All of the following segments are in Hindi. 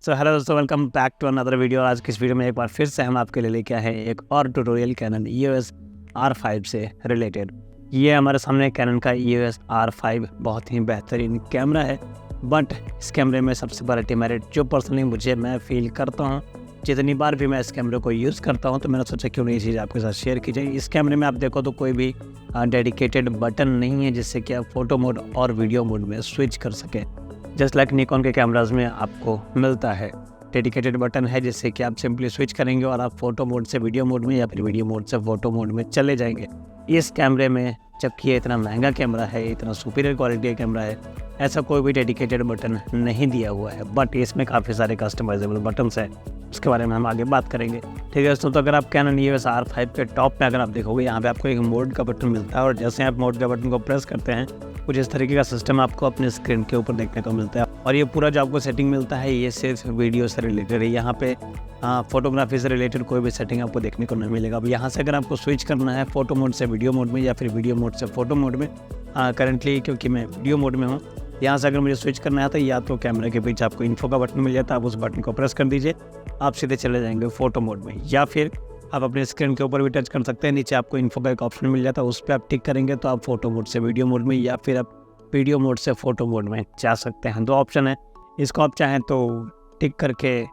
सो हेलो दोस्तों, welcome back to another video. आज की इस वीडियो में एक बार फिर से हम आपके लिए लेके आए हैं एक और ट्यूटोरियल कैनन EOS R5 से रिलेटेड। ये हमारे सामने कैनन का EOS R5 बहुत ही बेहतरीन कैमरा है, बट इस कैमरे में सबसे बड़ा डिमेरिट जो पर्सनली मैं फील करता हूँ, जितनी बार भी मैं इस कैमरे को यूज़ करता हूँ तो मैंने सोचा क्यों नहीं ये चीज़ आपके साथ शेयर की जाए। इस कैमरे में आप देखो तो कोई भी डेडिकेटेड बटन नहीं है जिससे कि आप फोटो मोड और वीडियो मोड में स्विच कर सकें। जस्ट लाइक निकॉन के कैमराज में आपको मिलता है, डेडिकेटेड बटन है जिससे कि आप सिंपली स्विच करेंगे और आप फोटो मोड से वीडियो मोड में या फिर वीडियो मोड से फोटो मोड में चले जाएंगे। इस कैमरे में जबकि ये इतना महंगा कैमरा है, इतना सुपीरियर क्वालिटी का कैमरा है, ऐसा कोई भी डेडिकेटेड बटन नहीं दिया हुआ है, बट इसमें काफ़ी सारे कस्टमाइजेबल बटन्स हैं, उसके बारे में हम आगे बात करेंगे। ठीक है दोस्तों, तो अगर आप कैनन EOS R5 के टॉप में अगर आप देखोगे, यहाँ पे आपको एक मोड का बटन मिलता है और जैसे आप मोड का बटन को प्रेस करते हैं कुछ इस तरीके का सिस्टम आपको अपने स्क्रीन के ऊपर देखने को मिलता है। और ये पूरा जो आपको सेटिंग मिलता है ये सिर्फ वीडियो से रिलेटेड है। यहाँ पे फोटोग्राफी से रिलेटेड कोई भी सेटिंग आपको देखने को नहीं मिलेगा। अब यहाँ से अगर आपको स्विच करना है फोटो मोड से वीडियो मोड में या फिर वीडियो मोड से फोटो मोड में, करंटली क्योंकि मैं वीडियो मोड में हूँ, यहाँ से अगर मुझे स्विच करना है तो या तो कैमरे के पीछे आपको इन्फो का बटन मिल जाता है, आप उस बटन को प्रेस कर दीजिए, आप सीधे चले जाएंगे फोटो मोड में, या फिर आप अपने स्क्रीन के ऊपर भी टच कर सकते हैं। नीचे आपको इन्फो का एक ऑप्शन मिल जाता है, उस पर आप टिक करेंगे तो आप फोटो मोड से वीडियो मोड में या फिर आप वीडियो मोड से फोटो मोड में जा सकते हैं। दो ऑप्शन है, इसको आप चाहें तो टिक करके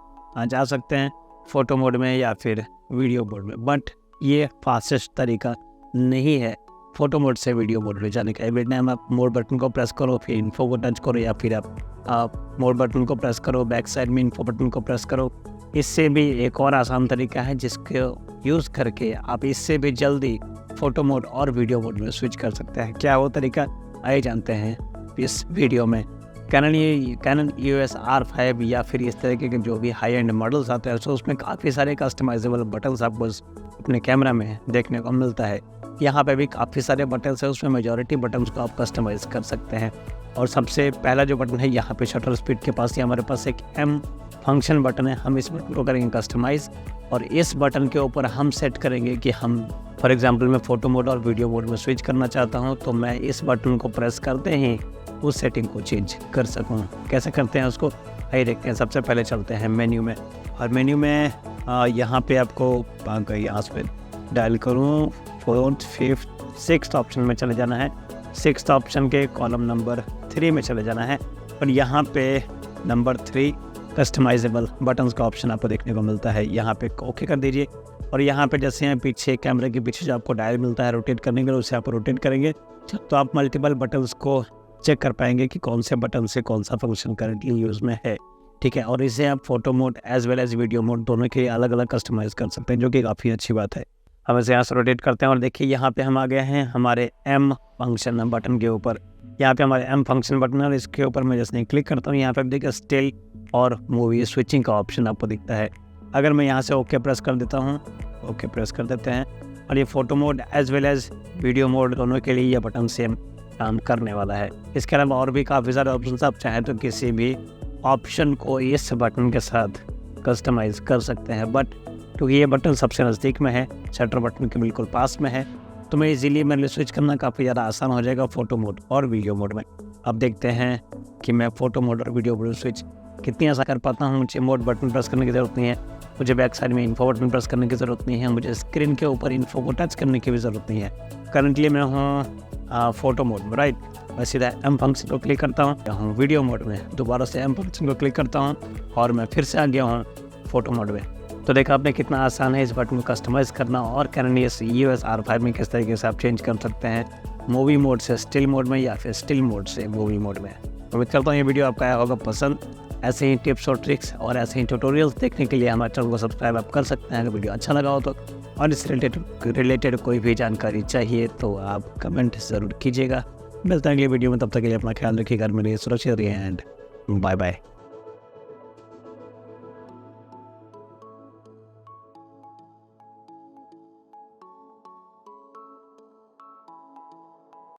जा सकते हैं फ़ोटो मोड में या फिर वीडियो मोड में, बट ये फास्टेस्ट तरीका नहीं है फ़ोटो मोड से वीडियो मोड में जाने का। एवरी टाइम आप मोड बटन को प्रेस करो, फिर इन्फो को टच करो, या फिर आप मोड बटन को प्रेस करो, बैक साइड में इन्फो बटन को प्रेस करो। इससे भी एक और आसान तरीका है जिसको यूज़ करके आप इससे भी जल्दी फ़ोटो मोड और वीडियो मोड में स्विच कर सकते हैं। क्या वो तरीका आए जानते हैं इस वीडियो में। कैनन EOS R5 या फिर इस तरीके के जो भी हाई एंड मॉडल्स आते हैं तो उसमें काफ़ी सारे कस्टमाइजेबल बटन्स आपको अपने कैमरा में देखने को मिलता है। यहाँ पे भी काफ़ी सारे बटन्स हैं, उसमें मेजॉरिटी बटन्स को आप कस्टमाइज़ कर सकते हैं। और सबसे पहला जो बटन है यहाँ पे शटर स्पीड के पास ही हमारे पास एक M फंक्शन बटन है। हम इस बटन को करेंगे कस्टमाइज़ और इस बटन के ऊपर हम सेट करेंगे कि हम फॉर एग्जांपल मैं फ़ोटो मोड और वीडियो मोड में स्विच करना चाहता हूं तो मैं इस बटन को प्रेस करते ही उस सेटिंग को चेंज कर सकूं। कैसे करते हैं उसको आइए देखते हैं। सबसे पहले चलते हैं मेन्यू में, और मेन्यू में यहाँ पे आपको यहाँ पे डायल करूँ 4th 5th 6th ऑप्शन में चले जाना है। 6th ऑप्शन के कॉलम नंबर 3 में चले जाना है और यहाँ पे नंबर 3 कस्टमाइजेबल बटन्स का ऑप्शन आपको देखने को मिलता है। यहाँ पे ओके कर दीजिए और यहाँ पे जैसे हैं पीछे कैमरे के पीछे जो आपको डायल मिलता है रोटेट करने के लिए, उसे आप रोटेट करेंगे तो आप मल्टीपल बटन्स को चेक कर पाएंगे कि कौन से बटन से कौन सा फंक्शन करंटली यूज़ में है। ठीक है, और इसे आप photo mode as well as video mode दोनों के अलग अलग कस्टमाइज़ कर सकते हैं, जो कि काफ़ी अच्छी बात है। हम इसे यहाँ से रोटेट करते हैं और देखिए यहाँ पे हम आ गए हैं हमारे M फंक्शन बटन के ऊपर। यहाँ पे हमारे M फंक्शन बटन है और इसके ऊपर मैं जैसे क्लिक करता हूँ यहाँ पे देखिए स्टिल और मूवी स्विचिंग का ऑप्शन आपको दिखता है। अगर मैं यहाँ से ओके प्रेस कर देता हूँ, ओके प्रेस कर देते हैं और ये photo mode as well as video mode दोनों के लिए ये बटन सेम काम करने वाला है। इसके अलावा और भी काफ़ी सारे ऑप्शन आप चाहें तो किसी भी ऑप्शन को इस बटन के साथ कस्टमाइज़ कर सकते हैं, बट क्योंकि ये बटन सबसे नज़दीक में है, शटर बटन के बिल्कुल पास में है, तो मैं इजीली मेरे लिए स्विच करना काफ़ी ज़्यादा आसान हो जाएगा फ़ोटो मोड और वीडियो मोड में। अब देखते हैं कि मैं फ़ोटो मोड और वीडियो मोड स्विच कितनी आसान कर पाता हूँ। मुझे मोड बटन प्रेस करने की ज़रूरत नहीं है, मुझे बैक साइड में इन्फो बटन प्रेस करने की ज़रूरत नहीं है, मुझे स्क्रीन के ऊपर इन्फो को टच करने की भी ज़रूरत नहीं है। करंटली मैं हूँ फ़ोटो मोड में, राइट। मैं सीधा M फंक्शन को क्लिक करता हूँ वीडियो मोड में, दोबारा से M फंक्शन को क्लिक करता हूँ और मैं फिर से आ गया हूँ फ़ोटो मोड में। तो देखा आपने कितना आसान है इस बटन को कस्टमाइज़ करना और कैनन EOS R5 में किस तरीके से आप चेंज कर सकते हैं मूवी मोड से स्टिल मोड में या फिर स्टिल मोड से मूवी मोड में। उम्मीद करता हूँ ये वीडियो आपका आया होगा पसंद। ऐसे ही टिप्स और ट्रिक्स और ऐसे ही ट्यूटोरियल्स देखने के लिए हमारे चैनल को सब्सक्राइब आप कर सकते हैं अगर वीडियो अच्छा लगा हो तो, और इस रिलेटेड कोई भी जानकारी चाहिए तो आप कमेंट ज़रूर कीजिएगा। मिलते हैं अगली वीडियो में, तब तक के लिए अपना ख्याल रखिए, घर में रहिए, सुरक्षित रहिए एंड बाय बाय।